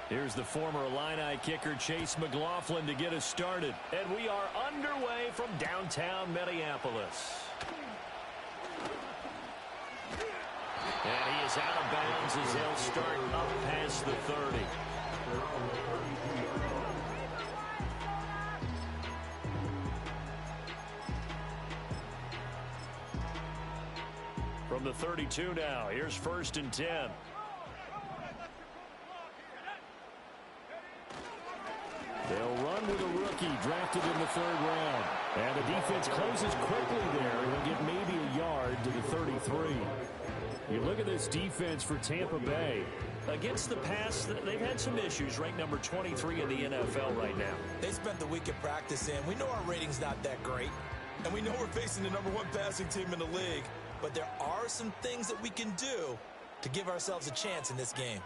Here's the former Illini kicker Chase McLaughlin to get us started. And we are underway from downtown Minneapolis. And he is out of bounds as they'll start up past the 30. From the 32 now, here's 1st and 10. They'll run with a rookie drafted in the 3rd round. And the defense closes quickly there. He'll get maybe a yard to the 33. You look at this defense for Tampa Bay. Against the pass, they've had some issues. Ranked number 23 in the NFL right now. They spent the week at practice in. We know our rating's not that great. And we know we're facing the number 1 passing team in the league. But there are some things that we can do to give ourselves a chance in this game.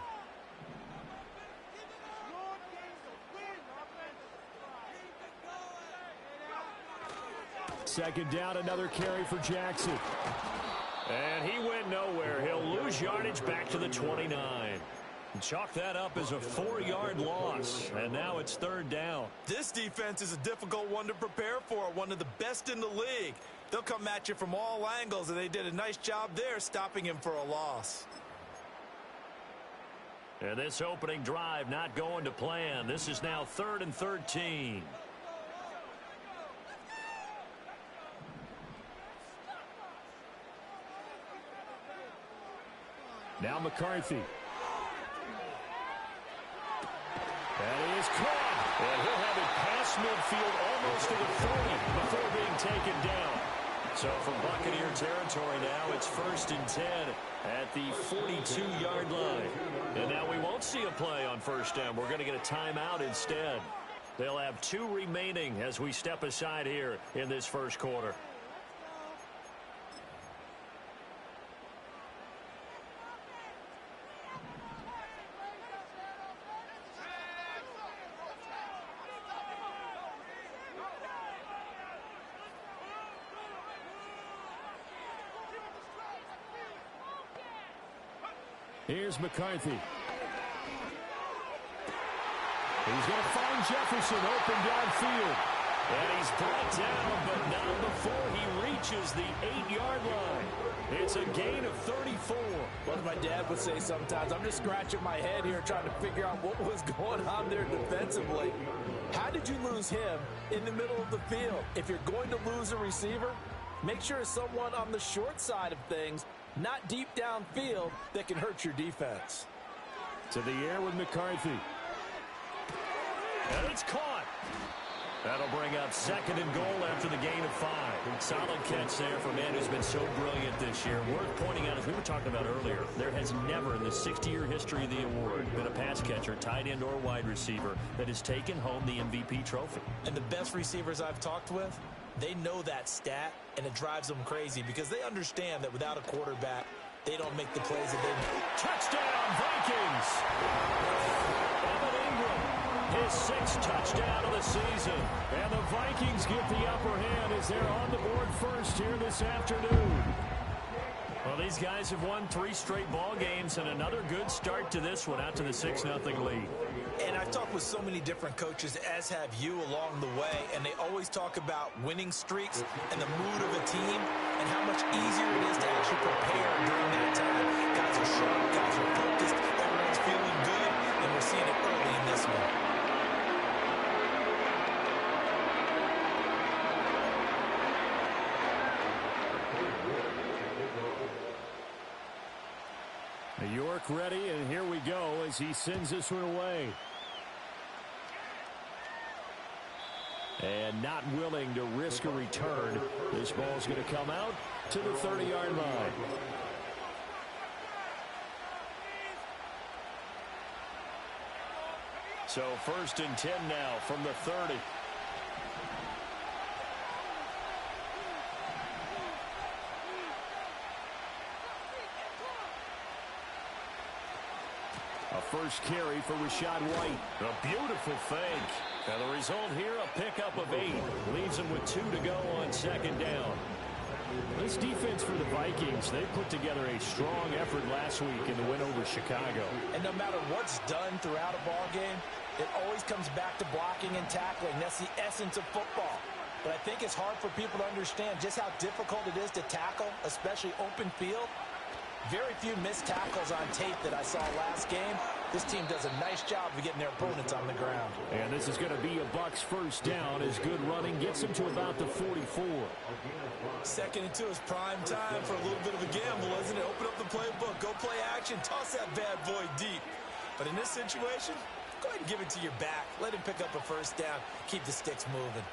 Second down, another carry for Jackson. And he went nowhere. He'll lose yardage back to the 29. Chalk that up as a 4-yard loss. And now it's 3rd down. This defense is a difficult one to prepare for. One of the best in the league. They'll come at you from all angles, and they did a nice job there stopping him for a loss. And this opening drive not going to plan. This is now 3rd and 13. Now McCarthy. That is caught. And he'll have it past midfield almost to the 40 before being taken down. So from Buccaneer territory now, it's 1st and 10 at the 42-yard line. And now we won't see a play on 1st down. We're going to get a timeout instead. They'll have 2 remaining as we step aside here in this 1st quarter. Here's McCarthy. He's going to find Jefferson open downfield. And he's brought down, but not before he reaches the 8-yard line. It's a gain of 34. Well, as my dad would say sometimes, I'm just scratching my head here trying to figure out what was going on there defensively. How did you lose him in the middle of the field? If you're going to lose a receiver, make sure it's someone on the short side of things, not deep downfield, that can hurt your defense. To the air with McCarthy. And it's caught. That'll bring up 2nd and goal after the gain of 5. Solid catch there for a man who's been so brilliant this year. Worth pointing out, as we were talking about earlier, there has never in the 60-year history of the award been a pass catcher, tight end or wide receiver that has taken home the MVP trophy. And the best receivers I've talked with, they know that stat, and it drives them crazy because they understand that without a quarterback, they don't make the plays that they need. Touchdown, Vikings! Evan Ingram, his 6th touchdown of the season. And the Vikings get the upper hand as they're on the board first here this afternoon. Well, these guys have won 3 straight ball games and another good start to this one out to the 6-0 lead. And I've talked with so many different coaches, as have you along the way, and they always talk about winning streaks and the mood of a team and how much easier it is to actually prepare during that time. Guys are sharp, guys are focused, everyone's feeling good, and we're seeing it early in this one. York ready, and here we go as he sends this one away. And not willing to risk a return. This ball's going to come out to the 30-yard line. So 1st and 10 now from the 30. A first carry for Rachaad White. A beautiful fake. And the result here, a pickup of 8. Leaves him with 2 to go on 2nd down. This defense for the Vikings, they put together a strong effort last week in the win over Chicago. And no matter what's done throughout a ball game, it always comes back to blocking and tackling. That's the essence of football. But I think it's hard for people to understand just how difficult it is to tackle, especially open field. Very few missed tackles on tape that I saw last game. This team does a nice job of getting their opponents on the ground. And this is going to be a Bucs first down as good running gets them to about the 44. 2nd and 2 is prime time for a little bit of a gamble, isn't it? Open up the playbook, go play action, toss that bad boy deep. But in this situation, go ahead and give it to your back. Let him pick up a first down. Keep the sticks moving.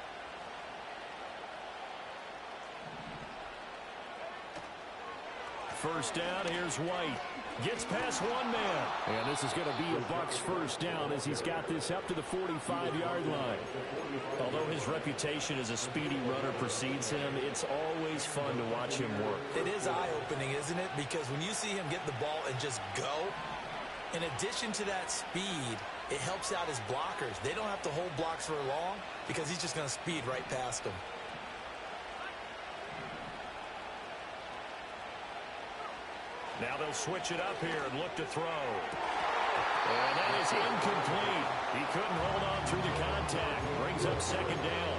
First down, here's White. Gets past one man. And this is going to be a Bucs first down as he's got this up to the 45-yard line. Although his reputation as a speedy runner precedes him, it's always fun to watch him work. It is eye-opening, isn't it? Because when you see him get the ball and just go, in addition to that speed, it helps out his blockers. They don't have to hold blocks for long because he's just going to speed right past them. Now they'll switch it up here and look to throw. And that is incomplete. He couldn't hold on through the contact. Brings up second down.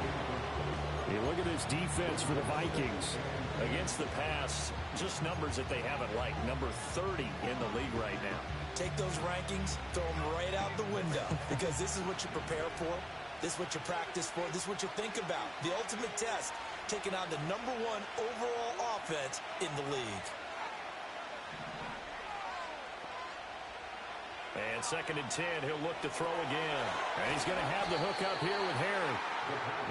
You look at this defense for the Vikings. Against the pass, just numbers that they haven't liked. Number 30 in the league right now. Take those rankings, throw them right out the window. Because this is what you prepare for. This is what you practice for. This is what you think about. The ultimate test, taking on the #1 overall offense in the league. And 2nd and 10, he'll look to throw again. And he's going to have the hook up here with Harry.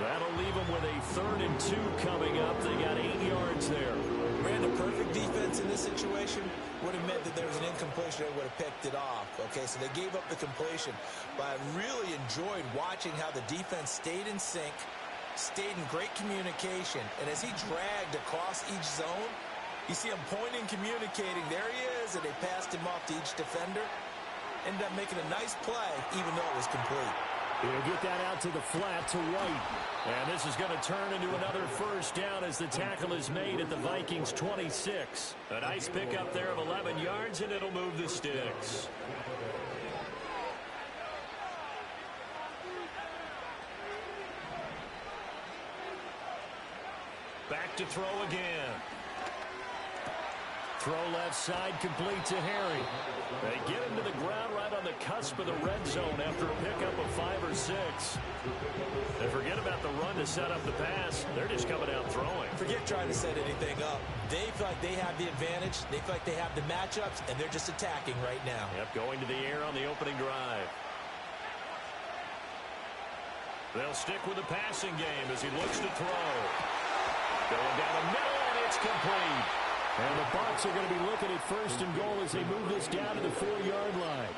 That'll leave him with a 3rd and 2 coming up. They got 8 yards there. Ran a perfect defense in this situation. Would have meant that there was an incompletion. They would have picked it off. Okay, so they gave up the completion. But I really enjoyed watching how the defense stayed in sync, stayed in great communication. And as he dragged across each zone, you see him pointing, communicating. There he is, and they passed him off to each defender. Ended up making a nice play, even though it was complete. He'll get that out to the flat to White. And this is going to turn into another first down as the tackle is made at the Vikings 26. A nice pickup there of 11 yards, and it'll move the sticks. Back to throw again. Throw left side, complete to Harry. They get him to the ground right on the cusp of the red zone after a pickup of 5 or 6. They forget about the run to set up the pass. They're just coming out throwing. Forget trying to set anything up. They feel like they have the advantage. They feel like they have the matchups, and they're just attacking right now. Yep, going to the air on the opening drive. They'll stick with the passing game as he looks to throw. Going down the middle, and it's complete. And the Bucs are going to be looking at 1st and goal as they move this down to the 4-yard line.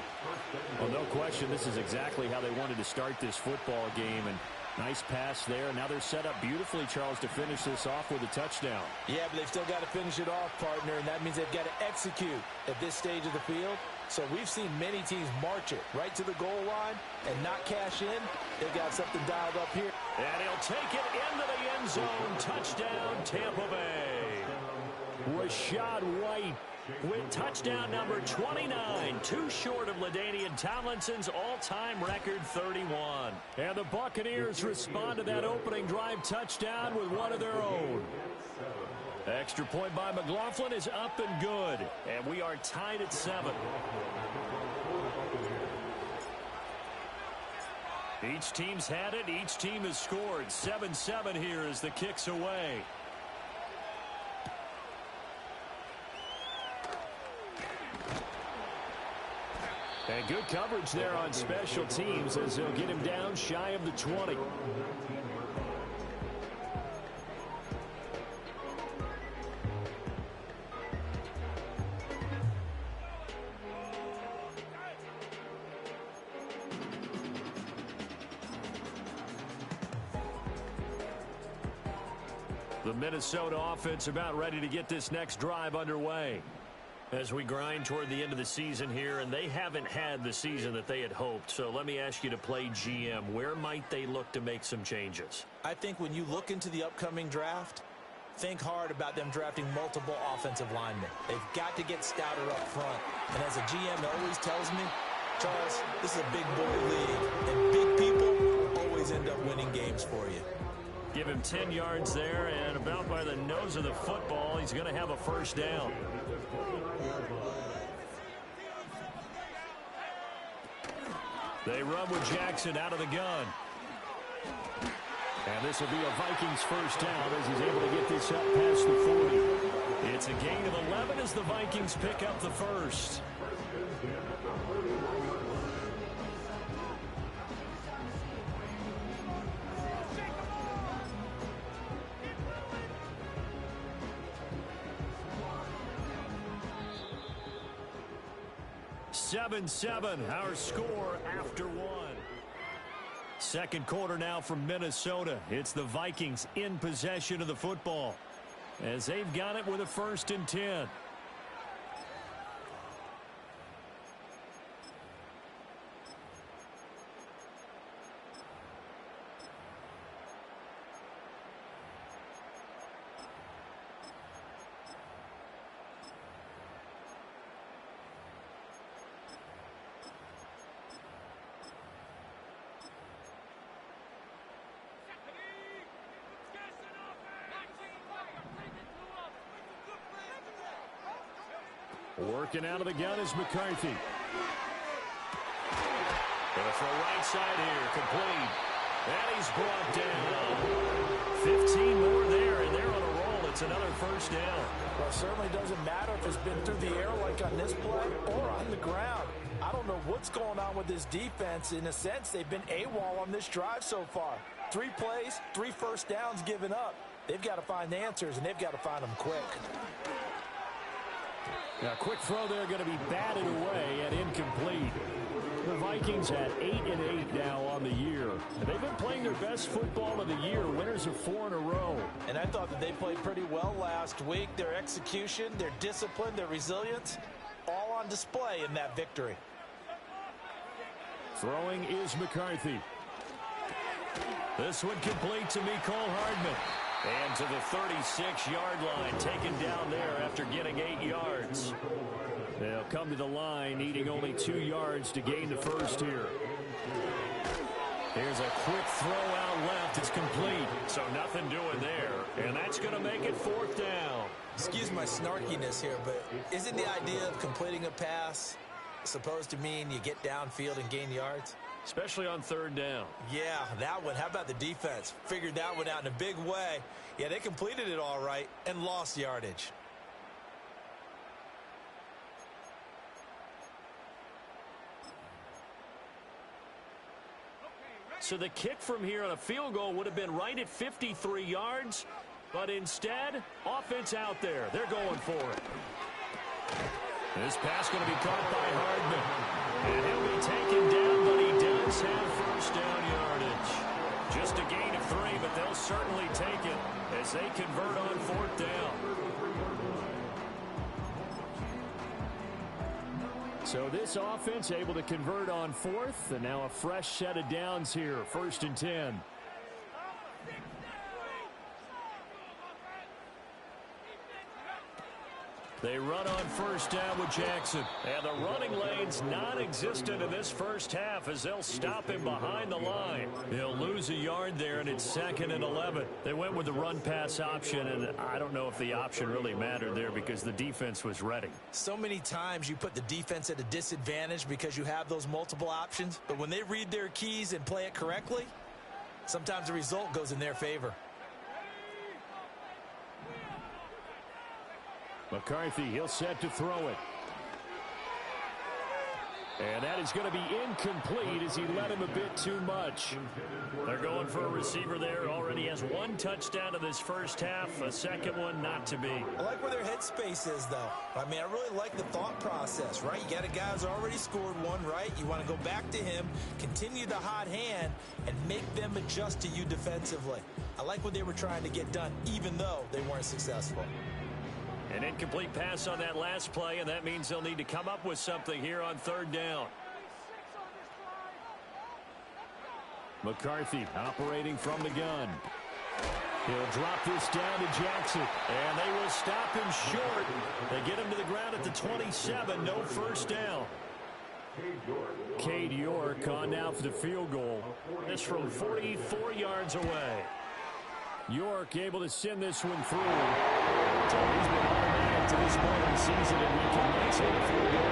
Well, no question, this is exactly how they wanted to start this football game. And nice pass there. Now they're set up beautifully, Charles, to finish this off with a touchdown. Yeah, but they've still got to finish it off, partner, and that means they've got to execute at this stage of the field. So we've seen many teams march it right to the goal line and not cash in. They've got something dialed up here. And he'll take it into the end zone. Touchdown, Tampa Bay. Rachaad White with touchdown number 29, too short of LaDainian Tomlinson's all-time record 31. And the Buccaneers respond to that opening drive touchdown with one of their own. Extra point by McLaughlin is up and good, and we are tied at 7. Each team's had it, each team has scored. 7-7 here as the kick's away. And good coverage there on special teams as they'll get him down shy of the 20. The Minnesota offense about ready to get this next drive underway. As we grind toward the end of the season here, and they haven't had the season that they had hoped. So let me ask you to play GM. Where might they look to make some changes? I think when you look into the upcoming draft, think hard about them drafting multiple offensive linemen. They've got to get stouter up front. And as a GM always tells me, Charles, this is a big boy league, and big people always end up winning games for you. Give him 10 yards there, and about by the nose of the football, he's going to have a first down. They run with Jackson out of the gun. And this will be a Vikings first down as he's able to get this up past the 40. It's a gain of 11 as the Vikings pick up the first. Seven, our score after one. Second quarter now from Minnesota. It's the Vikings in possession of the football as they've got it with a 1st and 10. Working out of the gun is McCarthy. Going to throw right side here, complete. And he's brought down. 15 more there, and they're on a roll. It's another first down. Well, it certainly doesn't matter if it's been through the air like on this play or on the ground. I don't know what's going on with this defense. In a sense, they've been AWOL on this drive so far. 3 plays, 3 first downs given up. They've got to find answers, and they've got to find them quick. Now, quick throw there going to be batted away and incomplete. The Vikings at 8-8 now on the year. And they've been playing their best football of the year, winners of 4 in a row. And I thought that they played pretty well last week. Their execution, their discipline, their resilience, all on display in that victory. Throwing is McCarthy. This one complete to Mecole Hardman. And to the 36-yard line, taken down there after getting 8 yards. They'll come to the line, needing only 2 yards to gain the first here. Here's a quick throw out left. It's complete, so nothing doing there. And that's going to make it 4th down. Excuse my snarkiness here, but isn't the idea of completing a pass supposed to mean you get downfield and gain yards? Especially on 3rd down. Yeah, that one. How about the defense? Figured that one out in a big way. Yeah, they completed it all right and lost yardage. So the kick from here on a field goal would have been right at 53 yards, but instead, offense out there. They're going for it. This pass going to be caught by Hardman. And he'll be taken down, but he does have first down yardage. Just a gain of 3, but they'll certainly take it as they convert on 4th down. So this offense able to convert on 4th, and now a fresh set of downs here, 1st and 10. They run on first down with Jackson. And the running lane's non-existent in this first half as they'll stop him behind the line. They'll lose a yard there, and it's 2nd and 11. They went with the run-pass option, and I don't know if the option really mattered there because the defense was ready. So many times you put the defense at a disadvantage because you have those multiple options. But when they read their keys and play it correctly, sometimes the result goes in their favor. McCarthy, he'll set to throw it. And that is going to be incomplete as he led him a bit too much. They're going for a receiver there. Already has 1 touchdown in this first half. A second one not to be. I like where their headspace is, though. I mean, I really like the thought process, right? You got a guy who's already scored 1, right? You want to go back to him, continue the hot hand, and make them adjust to you defensively. I like what they were trying to get done, even though they weren't successful. An incomplete pass on that last play, and that means they'll need to come up with something here on 3rd down. McCarthy operating from the gun. He'll drop this down to Jackson. And they will stop him short. They get him to the ground at the 27. No first down. Cade York on now for the field goal. This from 44 yards away. York able to send this one through. So he's been automatic to this point of the season, and we can mention the field goal.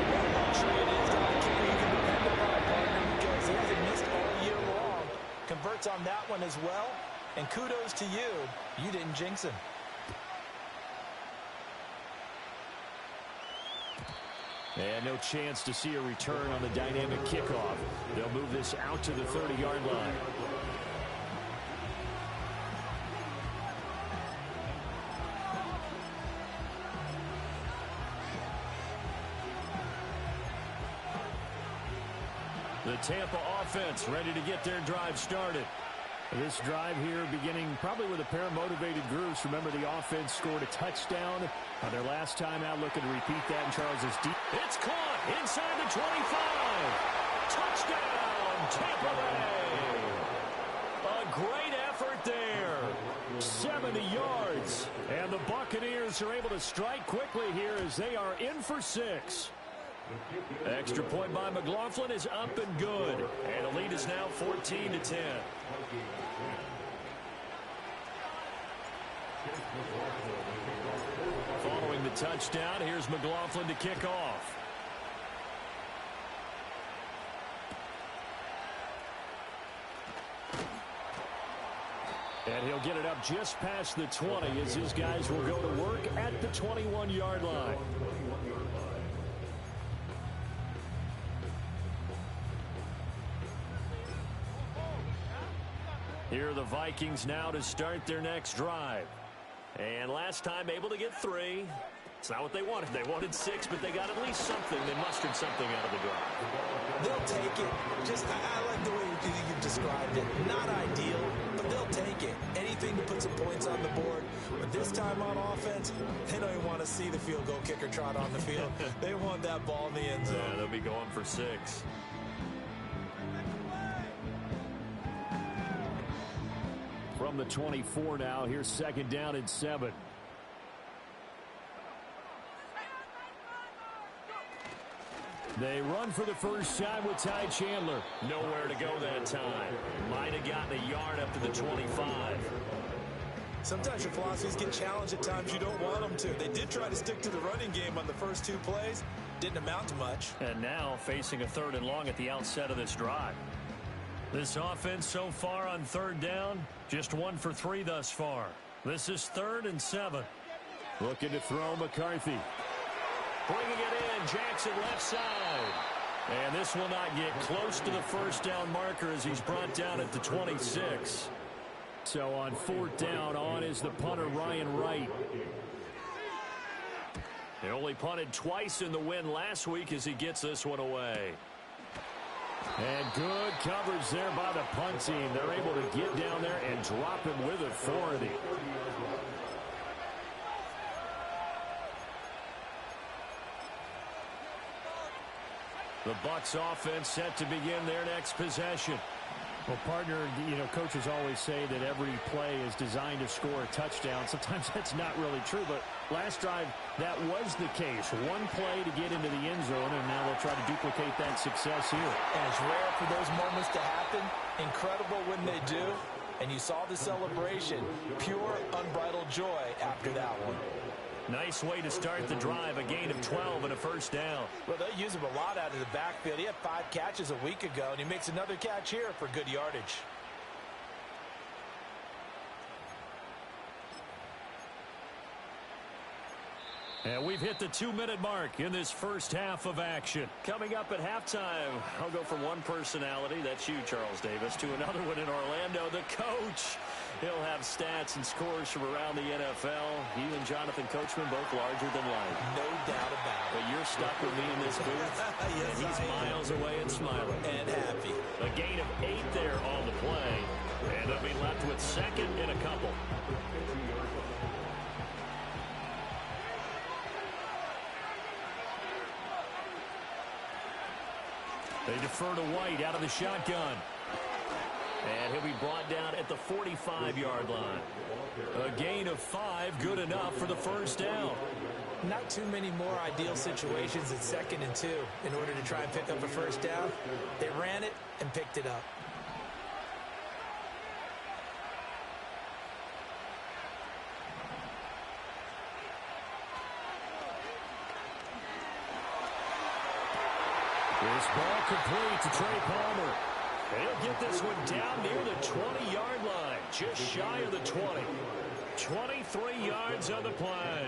What luxury it is to have a kicker you can depend upon, partner, because he hasn't missed all year long. Converts on that one as well. And kudos to you. You didn't jinx him. And no chance to see a return on the dynamic kickoff. They'll move this out to the 30-yard line. The Tampa offense ready to get their drive started. This drive here beginning probably with a pair of motivated groups. Remember, the offense scored a touchdown on their last time out. Looking to repeat that in Charles's deep. It's caught inside the 25. Touchdown, Tampa Bay. A great effort there. 70 yards. And the Buccaneers are able to strike quickly here as they are in for 6. Extra point by McLaughlin is up and good. And the lead is now 14-10. Following the touchdown, here's McLaughlin to kick off. And he'll get it up just past the 20 as his guys will go to work at the 21-yard line. Here are the Vikings now to start their next drive. And last time able to get 3. It's not what they wanted. They wanted 6, but they got at least something. They mustered something out of the drive. They'll take it. I like the way you described it. Not ideal, but they'll take it. Anything to put some points on the board. But this time on offense, they don't even want to see the field goal kicker trot on the field. They want that ball in the end zone. Yeah, they'll be going for 6. From the 24 now, here's second down and 7. They run for the first time with Ty Chandler. Nowhere to go that time. Might have gotten a yard up to the 25. Sometimes your philosophies get challenged at times you don't want them to. They did try to stick to the running game on the first 2 plays. Didn't amount to much. And now facing a 3rd and long at the outset of this drive. This offense so far on 3rd down, just 1 for 3 thus far. This is 3rd and 7. Looking to throw McCarthy. Bringing it in, Jackson left side. And this will not get close to the first down marker as he's brought down at the 26. So on 4th down, on is the punter, Ryan Wright. He only punted twice in the win last week as he gets this one away. And good coverage there by the punt team. They're able to get down there and drop him with authority. The Bucs offense set to begin their next possession. Well, partner, coaches always say that every play is designed to score a touchdown. Sometimes that's not really true, but last drive, that was the case. One play to get into the end zone, and now they'll try to duplicate that success here. And it's rare for those moments to happen. Incredible when they do. And you saw the celebration. Pure, unbridled joy after that one. Nice way to start the drive. A gain of 12 and a first down. Well, they use him a lot out of the backfield. He had 5 catches a week ago, and he makes another catch here for good yardage. And we've hit the 2-minute mark in this first half of action. Coming up at halftime, I'll go from one personality, that's you, Charles Davis, to another one in Orlando, the coach. He'll have stats and scores from around the NFL. He and Jonathan Coachman both larger than life. No doubt about it. But you're stuck with me in this booth. Yes, and he's miles away and smiling. And happy. A gain of 8 there on the play. And they'll be left with second and a couple. They defer to White out of the shotgun. And he'll be brought down at the 45-yard line. A gain of 5, good enough for the first down. Not too many more ideal situations at 2nd and 2 in order to try and pick up a first down. They ran it and picked it up. This ball complete to Trey Palmer. He'll get this one down near the 20-yard line, just shy of the 20. 23 yards on the play.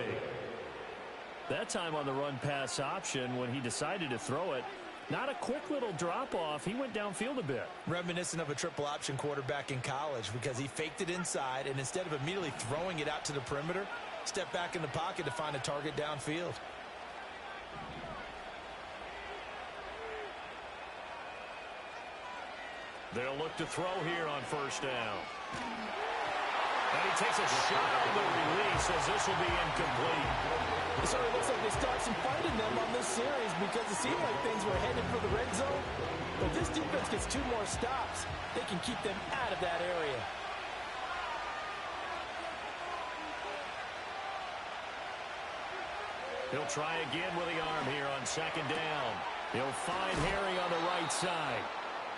That time on the run-pass option when he decided to throw it. Not a quick little drop-off. He went downfield a bit. Reminiscent of a triple option quarterback in college because he faked it inside, and instead of immediately throwing it out to the perimeter, stepped back in the pocket to find a target downfield. They'll look to throw here on first down. And he takes a shot on the release as this will be incomplete. So it looks like they start some fight in them on this series because it seemed like things were headed for the red zone. But this defense gets 2 more stops. They can keep them out of that area. He'll try again with the arm here on 2nd down. He'll find Harry on the right side.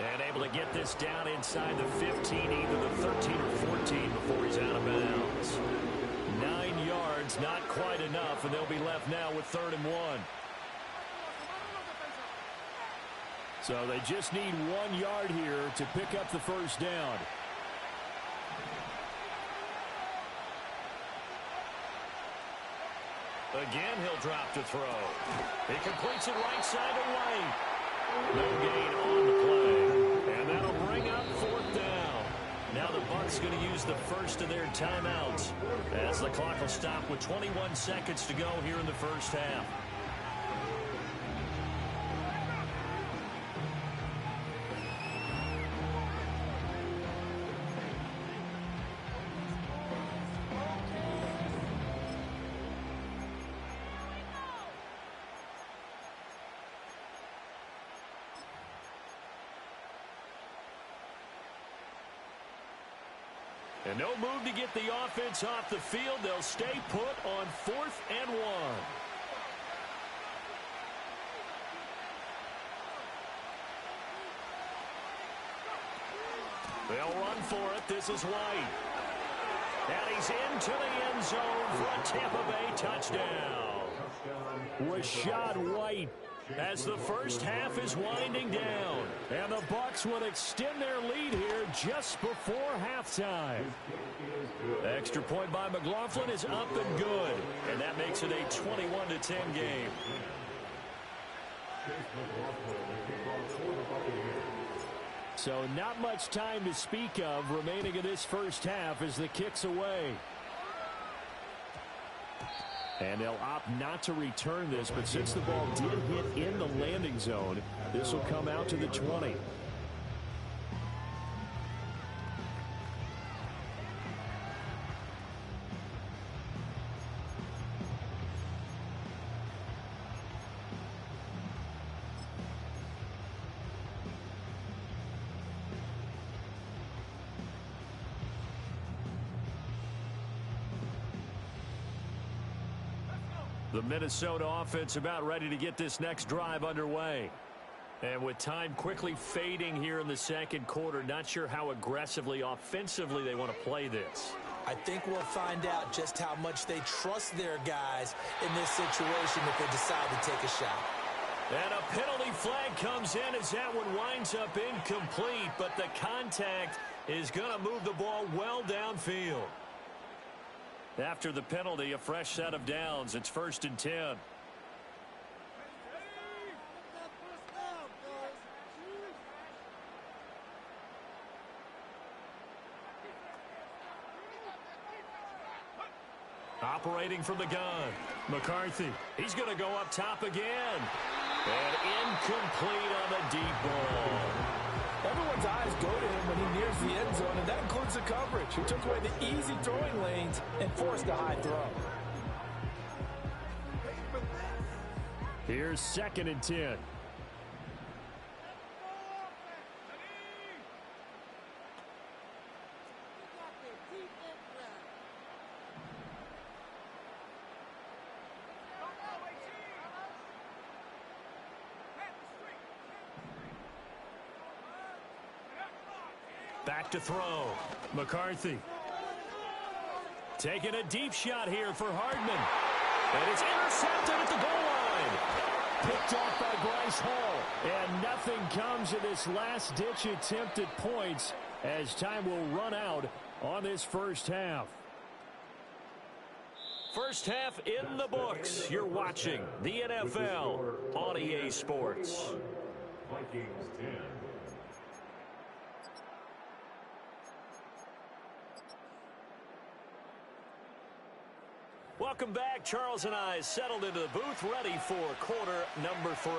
And able to get this down inside the 15, either the 13 or 14 before he's out of bounds. 9 yards, not quite enough, and they'll be left now with 3rd and 1. So they just need 1 yard here to pick up the first down. Again, he'll drop to throw. He completes it right side to White. No gain on the play. And that'll bring up 4th down. Now the Bucs going to use the first of their timeouts as the clock will stop with 21 seconds to go here in the first half. And no move to get the offense off the field. They'll stay put on 4th and 1. They'll run for it. This is White. And he's into the end zone for a Tampa Bay touchdown. Rashad White as the first half is winding down. And the Bucs will extend their lead here just before halftime. Extra point by McLaughlin is up and good. And that makes it a 21-10 game. So not much time to speak of remaining in this first half as the kick's away. And they'll opt not to return this, but since the ball did hit in the landing zone, this will come out to the 20. The Minnesota offense about ready to get this next drive underway. And with time quickly fading here in the second quarter, not sure how aggressively, offensively they want to play this. I think we'll find out just how much they trust their guys in this situation if they decide to take a shot. And a penalty flag comes in as that one winds up incomplete, but the contact is going to move the ball well downfield. After the penalty, a fresh set of downs. It's 1st and 10. Operating from the gun, McCarthy. He's going to go up top again. And incomplete on the deep ball. Everyone's eyes go to him when he nears the end zone, and that includes the coverage, who took away the easy throwing lanes and forced a high throw. Here's 2nd and 10. Back to throw. McCarthy. Taking a deep shot here for Hardman. And it's intercepted at the goal line. Picked off by Bryce Hall. And nothing comes of this last-ditch attempt at points as time will run out on this first half. First half in the books. You're watching the NFL on EA Sports. Vikings 10. Welcome back. Charles and I settled into the booth, ready for quarter number 3.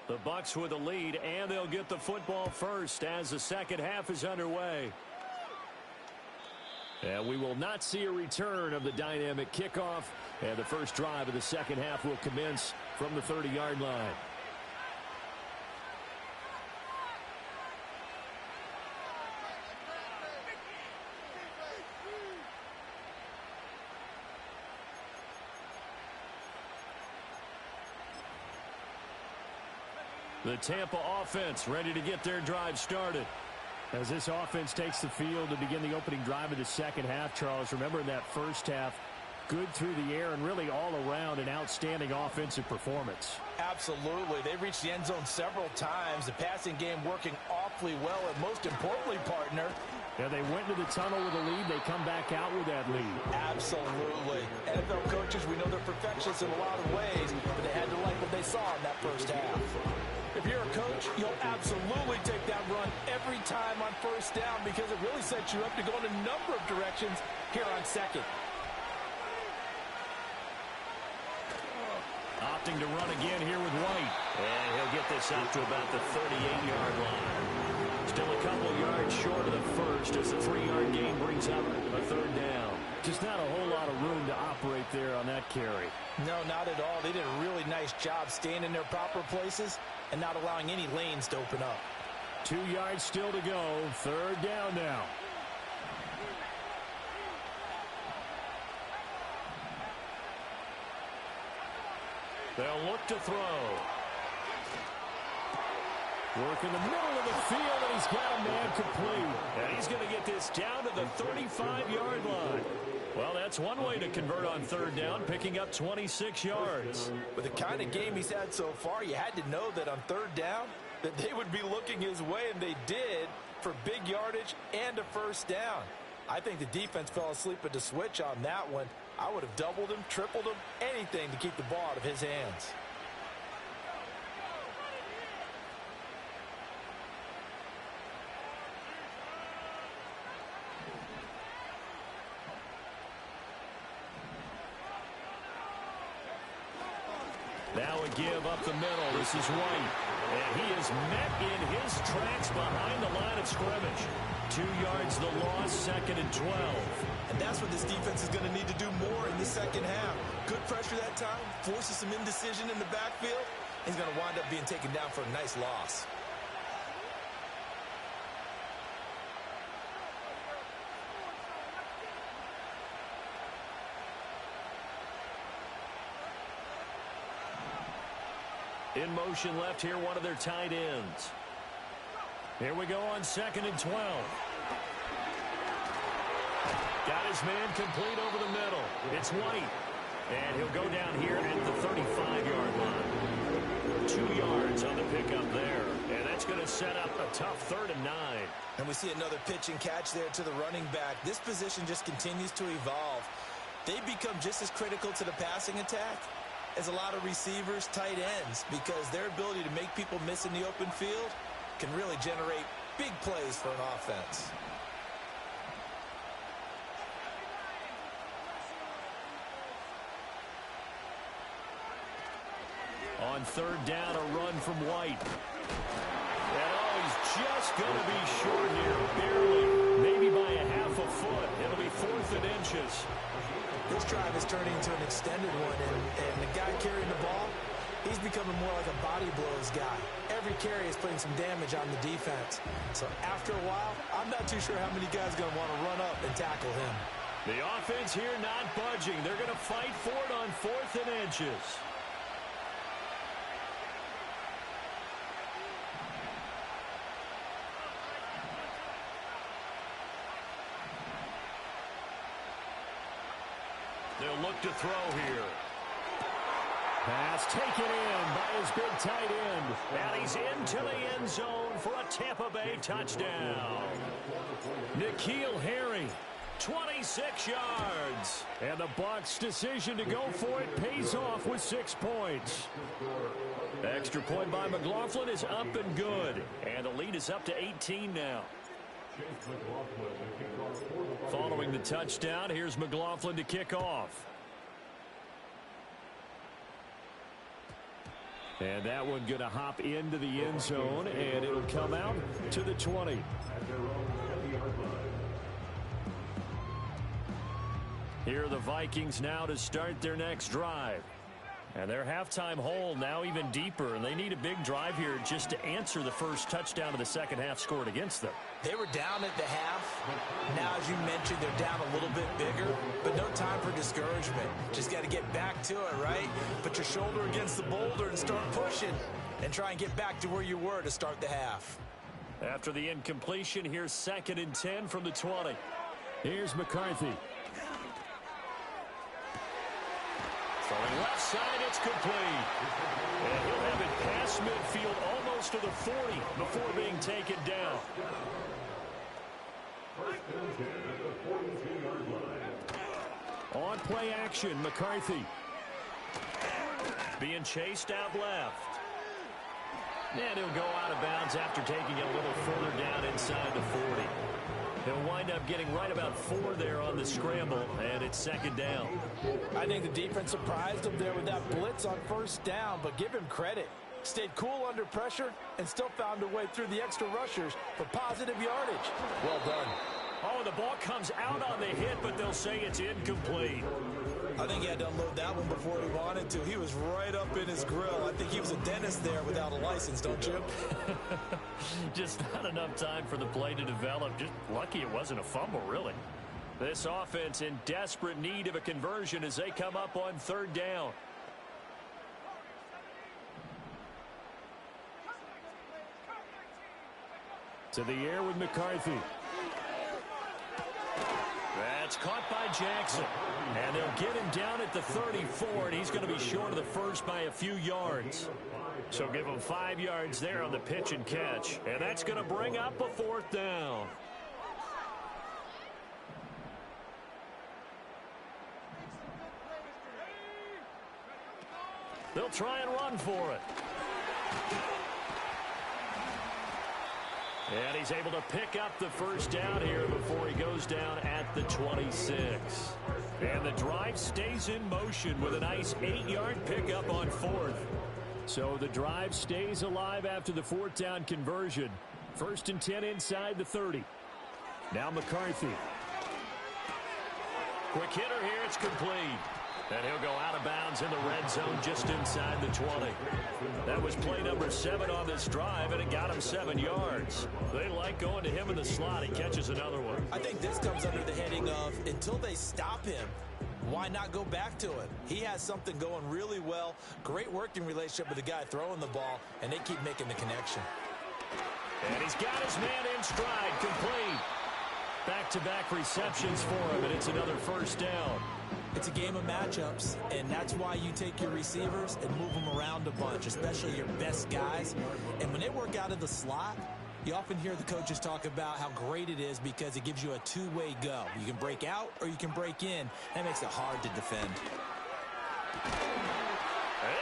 The Bucs with the lead, and they'll get the football first as the second half is underway. And we will not see a return of the dynamic kickoff, and the first drive of the second half will commence from the 30-yard line. The Tampa offense ready to get their drive started. As this offense takes the field to begin the opening drive of the second half, Charles, remember in that first half, good through the air and really all around an outstanding offensive performance. Absolutely. They reached the end zone several times. The passing game working awfully well, and most importantly, partner, yeah, they went into the tunnel with a lead. They come back out with that lead. Absolutely. NFL coaches, we know they're perfectionists in a lot of ways, but they had to like what they saw in that first half. If you're a coach, you'll absolutely take that run every time on first down because it really sets you up to go in a number of directions here on second. Opting to run again here with White. And he'll get this out to about the 38-yard line. Still a couple yards short of the first as the 3-yard gain brings up a third down. Just not a whole lot of room to operate there on that carry. No, not at all. They did a really nice job staying in their proper places and not allowing any lanes to open up. 2 yards still to go. Third down now. They'll look to throw. Work in the middle of the field, and he's got a man complete. And he's going to get this down to the 35-yard line. Well, that's one way to convert on third down, picking up 26 yards. With the kind of game he's had so far, you had to know that on third down that they would be looking his way, and they did, for big yardage and a first down. I think the defense fell asleep at the switch on that one. I would have doubled him, tripled him, anything to keep the ball out of his hands. Now a give up the middle. This is White. And he is met in his tracks behind the line of scrimmage. 2 yards the loss, second and 12. And that's what this defense is going to need to do more in the second half. Good pressure that time, forces some indecision in the backfield. He's going to wind up being taken down for a nice loss. In motion left here, one of their tight ends. Here we go on second and 12. Got his man complete over the middle. It's White. And he'll go down here at the 35-yard line. 2 yards on the pickup there. And that's going to set up a tough third and 9. And we see another pitch and catch there to the running back. This position just continues to evolve. They become just as critical to the passing attack as a lot of receivers, tight ends, because their ability to make people miss in the open field can really generate big plays for an offense. On third down, a run from White. And he's just going to be short here, barely, maybe by a half a foot. It'll be 4th and inches. This drive is turning into an extended one, and the guy carrying the ball, he's becoming more like a body blows guy. Every carry is putting some damage on the defense. So after a while, I'm not too sure how many guys are going to want to run up and tackle him. The offense here not budging. They're going to fight for it on 4th and inches. They'll look to throw here. Pass taken in by his big tight end. And he's into the end zone for a Tampa Bay touchdown. N'Keal Harry, 26 yards. And the Bucs' decision to go for it pays off with 6 points. Extra point by McLaughlin is up and good. And the lead is up to 18 now. Following the touchdown, here's McLaughlin to kick off. And that one going to hop into the end zone, and it'll come out to the 20. Here are the Vikings now to start their next drive. And their halftime hole now even deeper, and they need a big drive here just to answer the first touchdown of the second half scored against them. They were down at the half. Now, as you mentioned, they're down a little bit bigger, but no time for discouragement. Just got to get back to it, right? Put your shoulder against the boulder and start pushing and try and get back to where you were to start the half. After the incompletion, here's 2nd and 10 from the 20. Here's McCarthy. Throwing left side, it's complete. And he'll have it past midfield almost to the 40 before being taken down. On play action, McCarthy. Being chased out left. And he'll go out of bounds after taking it a little further down inside the 40. He'll wind up getting right about 4 there on the scramble, and it's 2nd down. I think the defense surprised him there with that blitz on 1st down, but give him credit. Stayed cool under pressure and still found a way through the extra rushers for positive yardage. Well done. Oh, the ball comes out on the hit, but they'll say it's incomplete. I think he had to unload that one before he wanted to. He was right up in his grill. I think he was a dentist there without a license, don't you? Just not enough time for the play to develop. Just lucky it wasn't a fumble, really. This offense in desperate need of a conversion as they come up on 3rd down. To the air with McCarthy. That's caught by Jackson. And they'll get him down at the 34, and he's going to be short of the first by a few yards. So give him 5 yards there on the pitch and catch. And that's going to bring up a 4th down. They'll try and run for it. And he's able to pick up the first down here before he goes down at the 26. And the drive stays in motion with a nice 8-yard pickup on 4th. So the drive stays alive after the 4th down conversion. 1st and 10 inside the 30. Now McCarthy. Quick hitter here, it's complete. And he'll go out of bounds in the red zone just inside the 20. That was play number 7 on this drive, and it got him 7 yards. They like going to him in the slot. He catches another one. I think this comes under the heading of until they stop him, why not go back to it? He has something going really well. Great working relationship with the guy throwing the ball, and they keep making the connection. And he's got his man in stride, complete. Back-to-back receptions for him, and it's another 1st down. It's a game of matchups, and that's why you take your receivers and move them around a bunch, especially your best guys. And when they work out of the slot, you often hear the coaches talk about how great it is because it gives you a two-way go. You can break out or you can break in. That makes it hard to defend.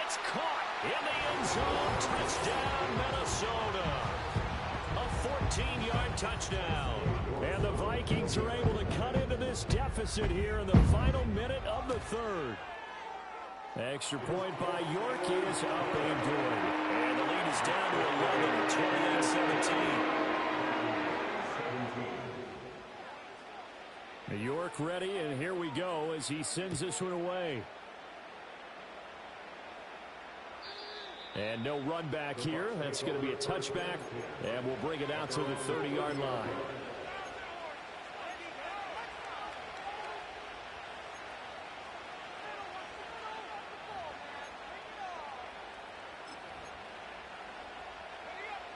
It's caught in the end zone. Touchdown, Minnesota. A 14-yard touchdown. And the Vikings are able to cut into this deficit here in the final minute of the 3rd. Extra point by York is up and good. And the lead is down to 11, 28-17. York ready, and here we go as he sends this one away. And no run back here. That's going to be a touchback, and we'll bring it out to the 30-yard line.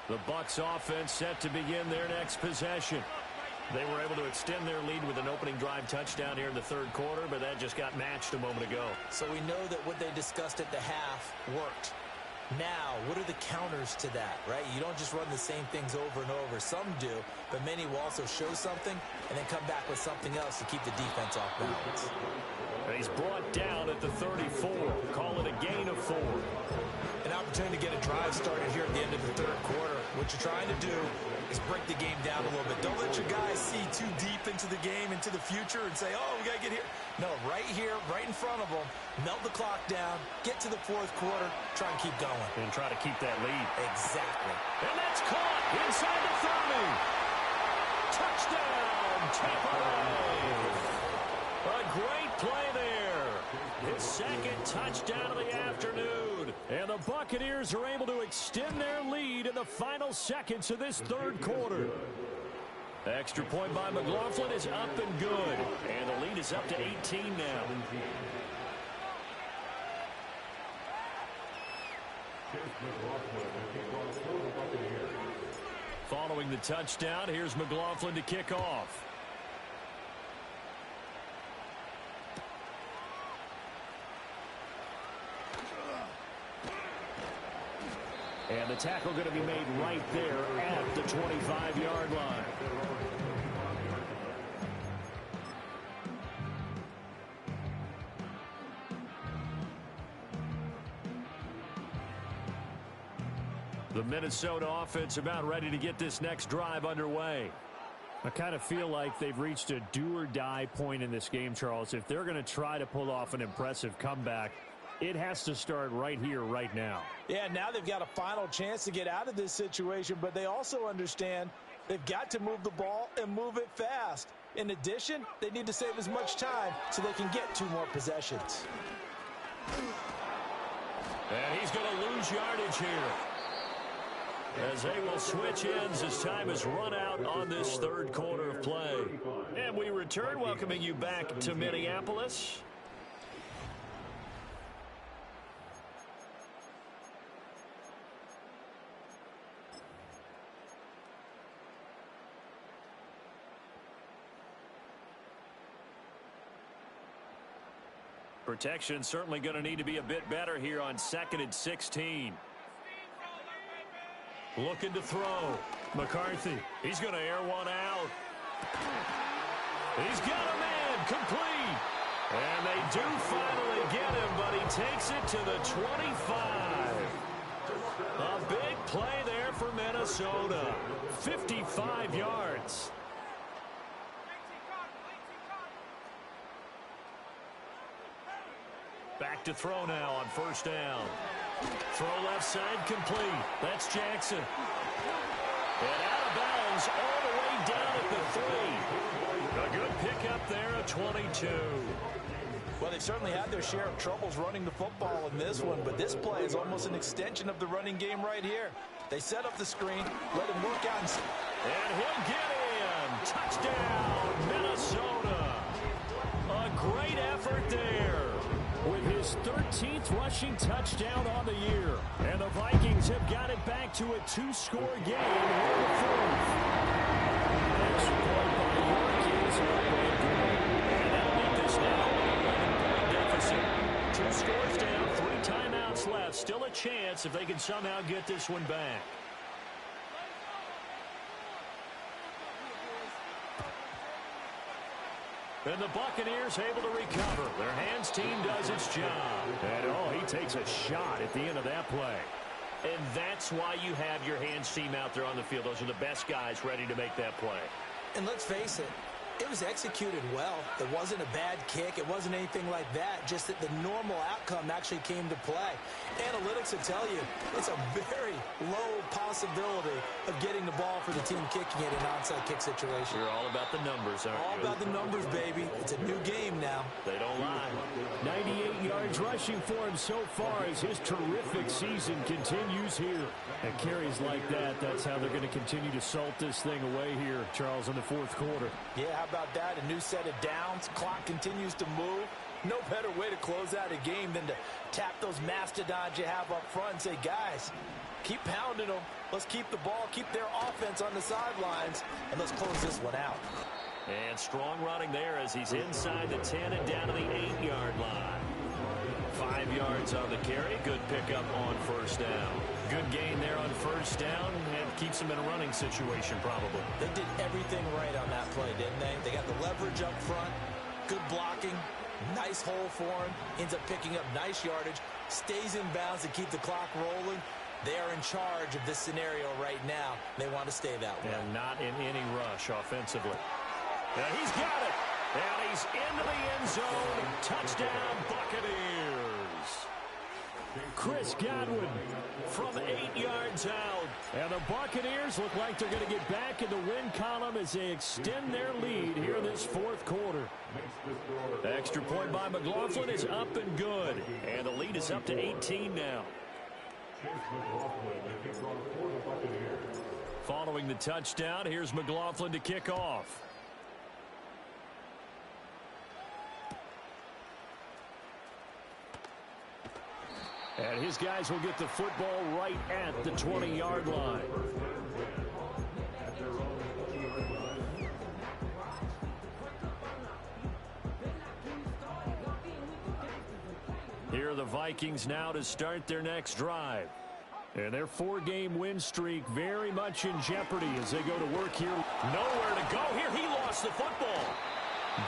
The Bucs offense set to begin their next possession. They were able to extend their lead with an opening drive touchdown here in the third quarter, but that just got matched a moment ago. So we know that what they discussed at the half worked. Now, what are the counters to that, right? You don't just run the same things over and over. Some do, but many will also show something and then come back with something else to keep the defense off balance. And he's brought down at the 34. Call it a gain of 4. An opportunity to get a drive started here at the end of the third quarter. What you're trying to do is break the game down a little bit. Don't let your guys see too deep into the game, into the future, and say, oh, we got to get here. No, right here, right in front of them, melt the clock down, get to the fourth quarter, try and keep going. And try to keep that lead. Exactly. And that's caught inside the 30. Touchdown, Tampa Bay. A great play there. His second touchdown of the afternoon. And the Buccaneers are able to extend their lead in the final seconds of this third quarter. Extra point by McLaughlin is up and good. And the lead is up to 18 now. Following the touchdown, here's McLaughlin to kick off. And the tackle going to be made right there at the 25-yard line. The Minnesota offense about ready to get this next drive underway. I kind of feel like they've reached a do-or-die point in this game, Charles. If they're going to try to pull off an impressive comeback, it has to start right here, right now. Yeah, now they've got a final chance to get out of this situation, but they also understand they've got to move the ball and move it fast. In addition, they need to save as much time so they can get 2 more possessions. And he's going to lose yardage here, as they will switch ends as time is run out on this third quarter of play. And we return, welcoming you back to Minneapolis. Protection certainly going to need to be a bit better here on 2nd and 16. Looking to throw. McCarthy. He's going to air one out. He's got a man complete. And they do finally get him, but he takes it to the 25. A big play there for Minnesota. 55 yards. Back to throw now on first down. Throw left side complete. That's Jackson. And out of bounds all the way down at the 3. A good pickup there at 22. Well, they've certainly had their share of troubles running the football in this one, but this play is almost an extension of the running game right here. They set up the screen, let him work out. And he'll get in. Touchdown, Minnesota. A great effort there, with his 13th rushing touchdown on the year. And the Vikings have got it back to a 2-score game here in the fourth. Extra point by York is and they'll make this now a 11-point deficit. 2 scores down, 3 timeouts left. Still a chance if they can somehow get this one back. And the Buccaneers able to recover. Their hands team does its job. And, oh, he takes a shot at the end of that play. And that's why you have your hands team out there on the field. Those are the best guys ready to make that play. And let's face it, it was executed well. It wasn't a bad kick. It wasn't anything like that. Just that the normal outcome actually came to play. Analytics will tell you it's a very low possibility of getting the ball for the team kicking it in an onside kick situation. You're all about the numbers, aren't you? All about the numbers, baby. It's a new game now. They don't lie. 98 yards rushing for him so far as his terrific season continues here. And carries like that, that's how they're going to continue to salt this thing away here, Charles, in the fourth quarter. Yeah, how about that? A new set of downs. Clock continues to move. No better way to close out a game than to tap those mastodons you have up front and say, guys, keep pounding them. Let's keep the ball, keep their offense on the sidelines, and let's close this one out. And strong running there as he's inside the 10 and down to the 8-yard line. 5 yards on the carry. Good pickup on first down. Good gain there on first down, and keeps him in a running situation probably. They did everything right on that play, didn't they? They got the leverage up front, good blocking, nice hole for him, ends up picking up nice yardage, stays in bounds to keep the clock rolling. They are in charge of this scenario right now. They want to stay that way. And not in any rush offensively. Now he's got it. And he's into the end zone. Touchdown, Buccaneers. Chris Godwin from 8 yards out. And the Buccaneers look like they're going to get back in the win column as they extend their lead here in this fourth quarter. Extra point by McLaughlin is up and good. And the lead is up to 18 now. Following the touchdown, here's McLaughlin to kick off. And his guys will get the football right at the 20-yard line. Here are the Vikings now to start their next drive. And their 4-game win streak very much in jeopardy as they go to work here. Nowhere to go here. He lost the football.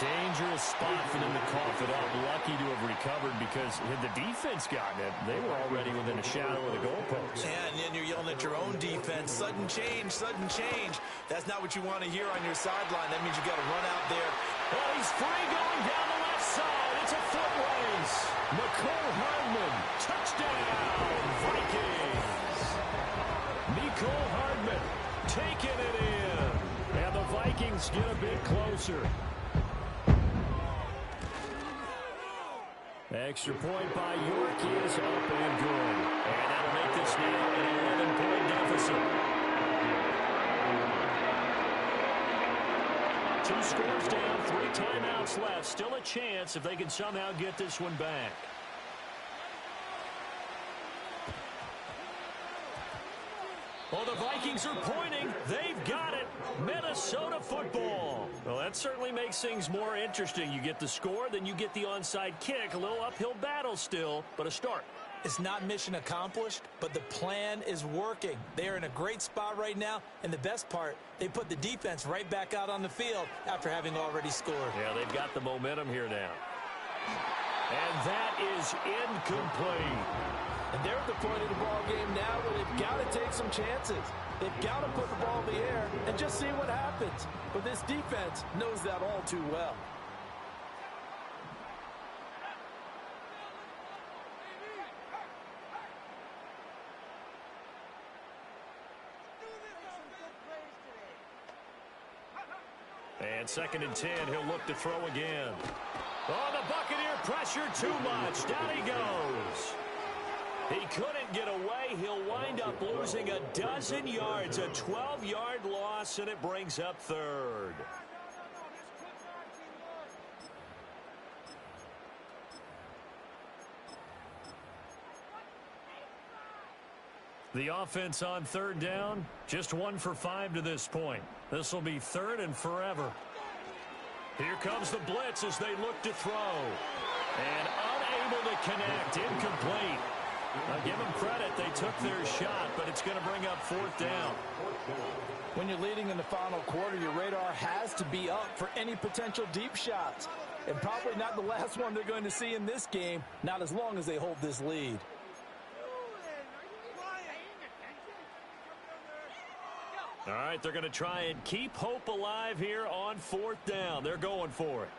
Dangerous spot for them to cough it up. Lucky to have recovered because had the defense gotten it, they were already within a shadow of the goalpost. Yeah, and then you're yelling at your own defense. Sudden change, sudden change. That's not what you want to hear on your sideline. That means you got to run out there. Oh, he's free going down the left side. It's a foot race. Mecole Hardman. Touchdown, Vikings. Mecole Hardman taking it in. And the Vikings get a bit closer. Extra point by York is up and good. And that'll make this now an 11-point deficit. 2 scores down, 3 timeouts left. Still a chance if they can somehow get this one back. Well, the Vikings are pointing. They've got it. Minnesota football. Well, that certainly makes things more interesting. You get the score, then you get the onside kick. A little uphill battle still, but a start. It's not mission accomplished, but the plan is working. They are in a great spot right now, and the best part, they put the defense right back out on the field after having already scored. Yeah, they've got the momentum here now. And that is incomplete. And they're at the point of the ball game now where they've got to take some chances. They've got to put the ball in the air and just see what happens. But this defense knows that all too well. And 2nd and 10, he'll look to throw again. Oh, the Buccaneer pressure too much. Down he goes. He couldn't get away. He'll wind up losing a dozen yards, a 12-yard loss, and it brings up 3rd. The offense on 3rd down, just 1 for 5 to this point. This will be 3rd and forever. Here comes the blitz as they look to throw. And unable to connect, incomplete. Now give them credit, they took their shot, but it's going to bring up 4th down. When you're leading in the final quarter, your radar has to be up for any potential deep shots. And probably not the last one they're going to see in this game, not as long as they hold this lead. All right, they're going to try and keep hope alive here on 4th down. They're going for it.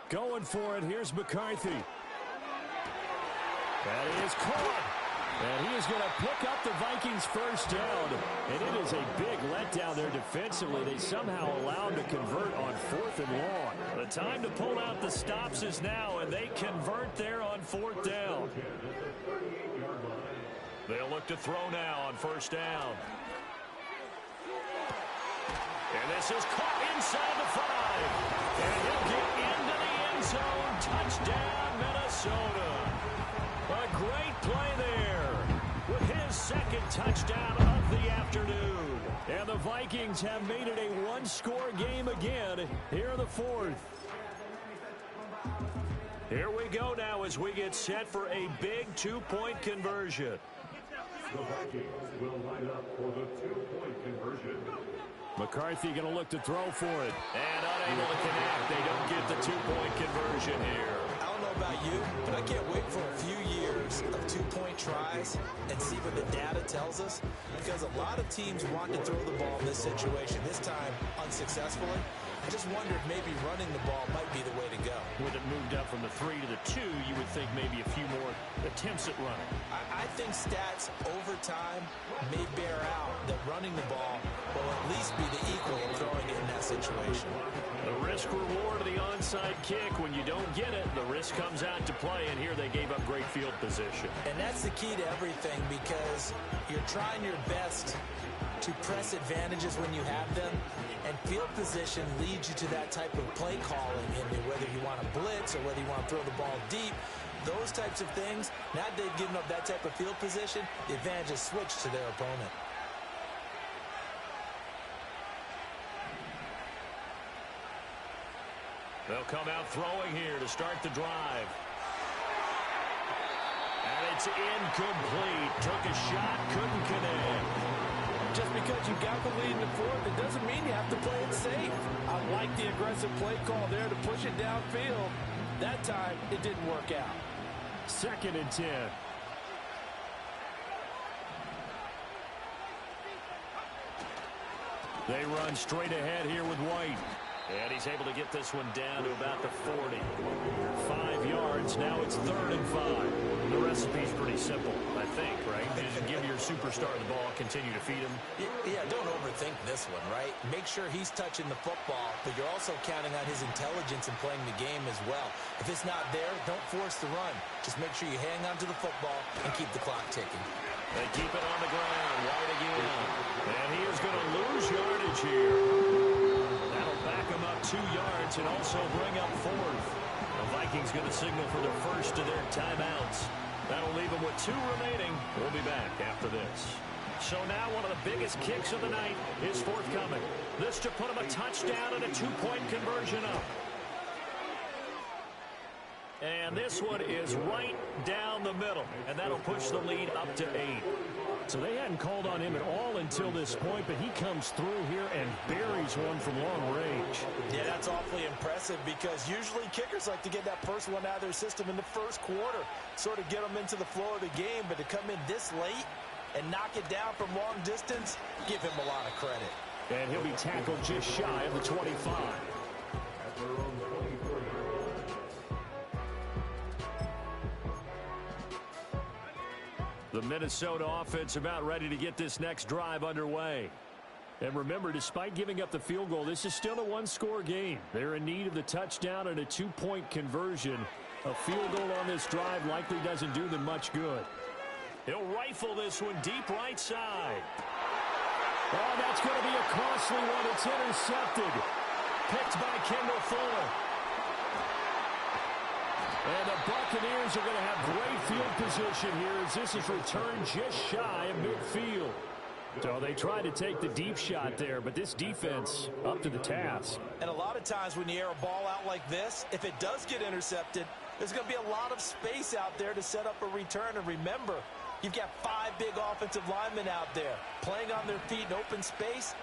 Going for it. Here's McCarthy. That is caught. And he is going to pick up the Vikings first down. And it is a big letdown there defensively. They somehow allowed to convert on 4th and long. The time to pull out the stops is now, and they convert there on 4th down. They'll look to throw now on 1st down. And this is caught inside the 5. And he'll get into the end zone. Touchdown, Minnesota. A great play there with his 2nd touchdown of the afternoon. And the Vikings have made it a one-score game again here in the 4th. Here we go now as we get set for a big 2-point conversion. The Vikings will line up for the 2-point conversion. McCarthy going to look to throw for it. And unable to connect. They don't get the 2-point conversion here. I don't know about you, but I can't wait for a few years of 2-point tries and see what the data tells us, because a lot of teams want to throw the ball in this situation, this time unsuccessfully. I just wonder if maybe running the ball might be the way to go. With it moved up from the 3 to the 2, you would think maybe a few more attempts at running. I think stats over time may bear out that running the ball will at least be the equal of throwing it in that situation. The risk-reward of the onside kick. When you don't get it, the risk comes out to play, and here they gave up great field position. And that's the key to everything, because you're trying your best to press advantages when you have them, and field position leads you to that type of play calling, whether you want to blitz or whether you want to throw the ball deep. Those types of things, now that they've given up that type of field position, the advantage is switched to their opponent. They'll come out throwing here to start the drive. And it's incomplete. Took a shot, couldn't connect. Just because you got the lead in the 4th, it doesn't mean you have to play it safe. I like the aggressive play call there to push it downfield. That time, it didn't work out. 2nd and 10. They run straight ahead here with White. And he's able to get this one down to about the 40. 5 yards. Now it's 3rd and 5. The recipe's pretty simple, I think, right? Just give your superstar the ball, continue to feed him. Yeah, don't overthink this one, right? Make sure he's touching the football, but you're also counting on his intelligence in playing the game as well. If it's not there, don't force the run. Just make sure you hang on to the football and keep the clock ticking. They keep it on the ground. White again. And he is going to lose yardage here. That'll back him up 2 yards and also bring up 4th. The Vikings going to signal for their first of their timeouts. That'll leave them with 2 remaining. We'll be back after this. So now one of the biggest kicks of the night is forthcoming. This to put them a touchdown and a 2-point conversion up. And this one is right down the middle. And that'll push the lead up to 8. So they hadn't called on him at all until this point, but he comes through here and buries one from long range. Yeah, that's awfully impressive, because usually kickers like to get that first one out of their system in the first quarter, sort of get them into the flow of the game, but to come in this late and knock it down from long distance, give him a lot of credit. And he'll be tackled just shy of the 25. The Minnesota offense about ready to get this next drive underway. And remember, despite giving up the field goal, this is still a one-score game. They're in need of the touchdown and a 2-point conversion. A field goal on this drive likely doesn't do them much good. He'll rifle this one deep right side. Oh, that's going to be a costly one. It's intercepted. Picked by Kendall Fuller. And the Buccaneers are going to have great field position here as this is returned just shy of midfield. So they tried to take the deep shot there, but this defense up to the task. And a lot of times when you air a ball out like this, if it does get intercepted, there's going to be a lot of space out there to set up a return. And remember, you've got 5 big offensive linemen out there playing on their feet in open space.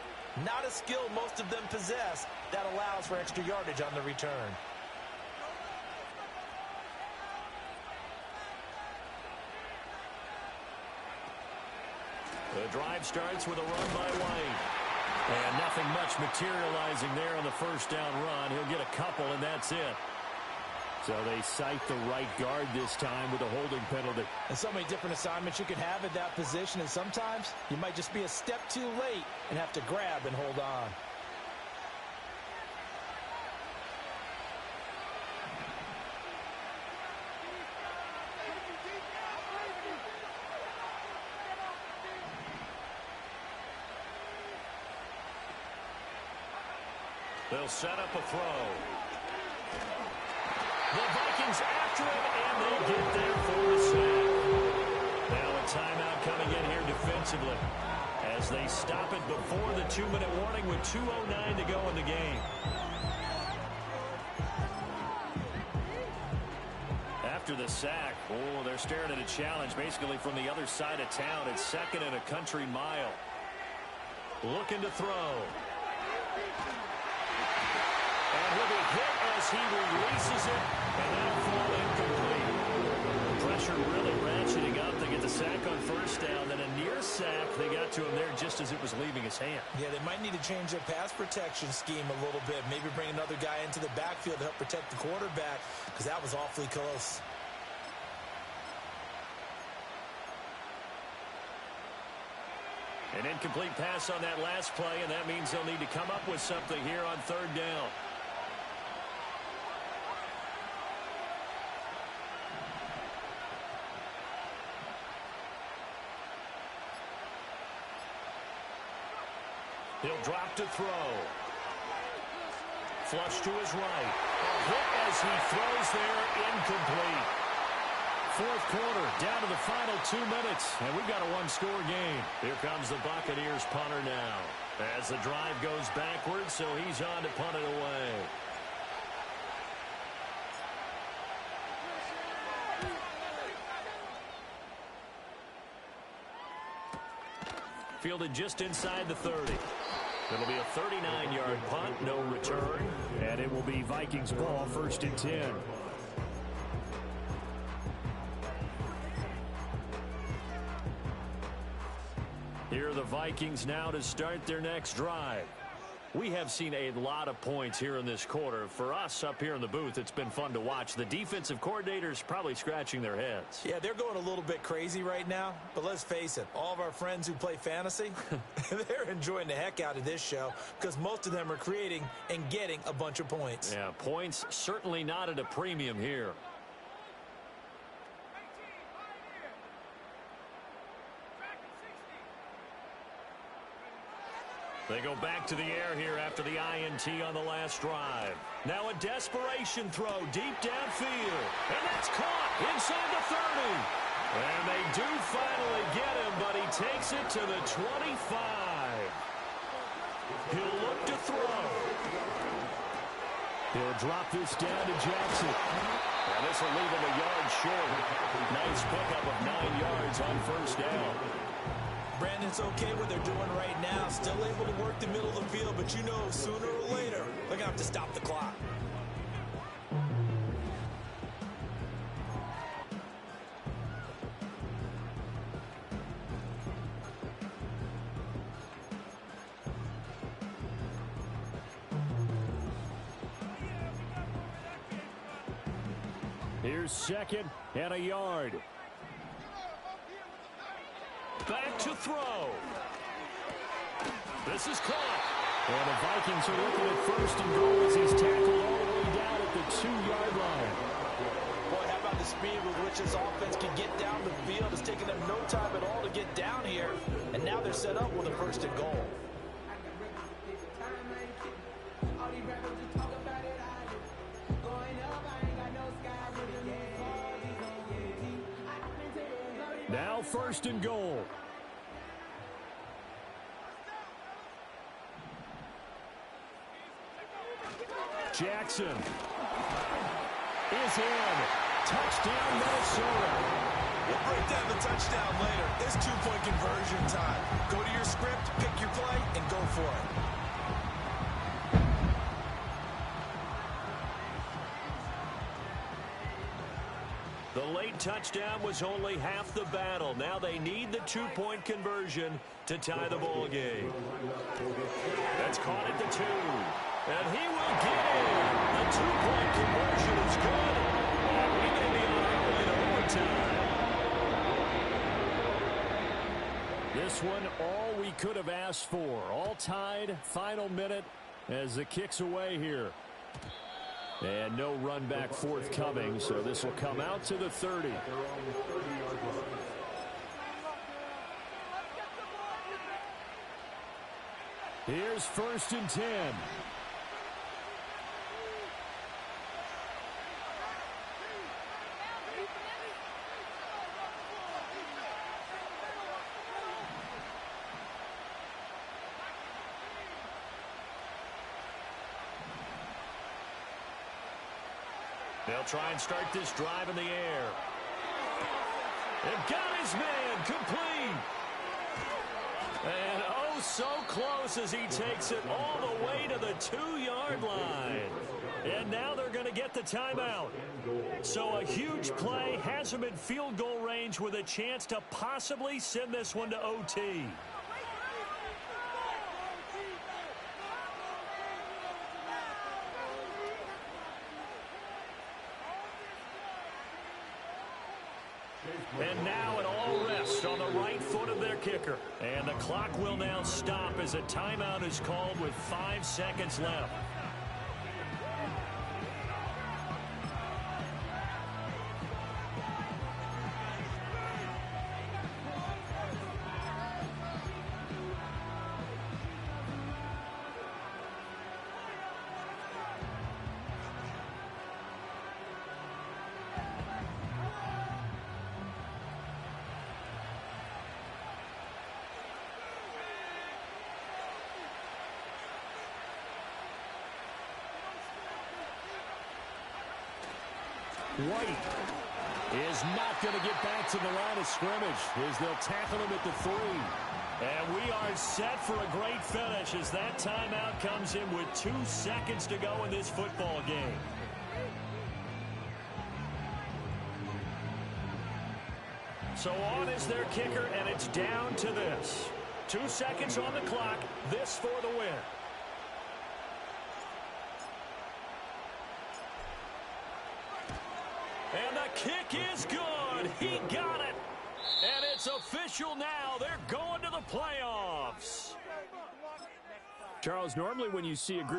Not a skill most of them possess that allows for extra yardage on the return. The drive starts with a run by White. And nothing much materializing there on the first down run. He'll get a couple, and that's it. So they cite the right guard this time with a holding penalty. And so many different assignments you could have at that position, and sometimes you might just be a step too late and have to grab and hold on. They'll set up a throw. The Vikings after him, and they get there for the sack. Now a timeout coming in here defensively as they stop it before the 2-minute warning with 2:09 to go in the game. After the sack, oh, they're staring at a challenge basically from the other side of town. It's 2nd and a country mile. Looking to throw. And he'll be hit as he releases it, and that'll fall incomplete. Pressure really ratcheting up. They get the sack on first down, then a near sack. They got to him there just as it was leaving his hand. Yeah, they might need to change their pass protection scheme a little bit. Maybe bring another guy into the backfield to help protect the quarterback, because that was awfully close. An incomplete pass on that last play, and that means they'll need to come up with something here on 3rd down. He'll drop to throw. Flush to his right. A hit as he throws there, incomplete. 4th quarter, down to the final 2 minutes, and we've got a one-score game. Here comes the Buccaneers punter now. As the drive goes backwards, so he's on to punt it away. Fielded just inside the 30. It'll be a 39-yard punt, no return. And it will be Vikings ball, 1st and 10. Here are the Vikings now to start their next drive. We have seen a lot of points here in this quarter. For us up here in the booth, it's been fun to watch. The defensive coordinators probably scratching their heads. Yeah, they're going a little bit crazy right now. But let's face it, all of our friends who play fantasy, they're enjoying the heck out of this show because most of them are creating and getting a bunch of points. Yeah, points certainly not at a premium here. They go back to the air here after the INT on the last drive. Now a desperation throw deep downfield. And that's caught inside the 30. And they do finally get him, but he takes it to the 25. He'll look to throw. He'll drop this down to Jackson. And this will leave him a yard short. Nice pickup of 9 yards on 1st down. Brandon, it's okay what they're doing right now. Still able to work the middle of the field, but you know sooner or later they're going to have to stop the clock. Here's 2nd and a yard. Back to throw. This is caught. And the Vikings are looking at 1st and goal as he's tackled all the way down at the 2-yard line. Boy, how about the speed with which this offense can get down the field? It's taken them no time at all to get down here. And now they're set up with a 1st and goal. Now 1st and goal. Jackson is in. Touchdown, Minnesota. We'll break down the touchdown later. It's 2-point conversion time. Go to your script, pick your play, and go for it. The late touchdown was only half the battle. Now they need the 2-point conversion to tie the ball game. That's caught at the 2. And he will get in. The 2-point conversion is good. This one, all we could have asked for. All tied, final minute as the kick's away here. And no run back forthcoming, so this will come out to the 30. Here's 1st and 10. They'll try and start this drive in the air. They've got his man complete. And oh, so close as he takes it all the way to the 2-yard line. And now they're going to get the timeout. So a huge play has him in field goal range with a chance to possibly send this one to OT. And now it all rests on the right foot of their kicker. And the clock will now stop as a timeout is called with 5 seconds left. White is not going to get back to the line of scrimmage as they'll tackle him at the 3. And we are set for a great finish as that timeout comes in with 2 seconds to go in this football game. So on is their kicker, and it's down to this. 2 seconds on the clock, this for the win. And the kick is good. He got it. And it's official now. They're going to the playoffs. Charles, normally when you see a group